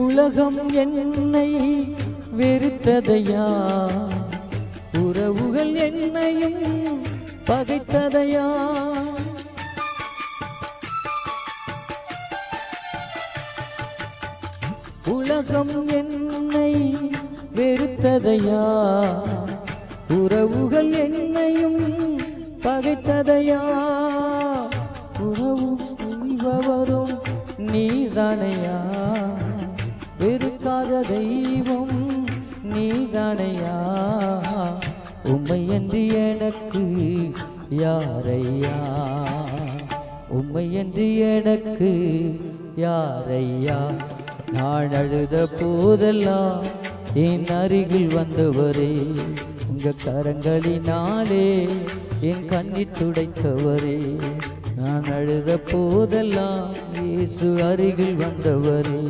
உலகம் என்னை வெறுத்ததையா, உறவுகள் என்னையும் பகைத்ததையா, உலகம் என்னை வெறுத்ததையா, உறவுகள் என்னையும் பகைத்ததையா, உறவு செய்பவரும் நீதானையா, வெறுக்காத தெய்வம் நீதானையா, உம்மையன்றி எனக்கு யாரையா, உம்மையன்றி எனக்கு யாரையா. நான் அழுத போதெல்லாம் என் அருகில் வந்தவரே, உங்க கரங்களினாலே என் கண்ணீர் துடைத்தவரே. நான் அழுத போதெல்லாம் இயேசு அருகில் வந்தவரே.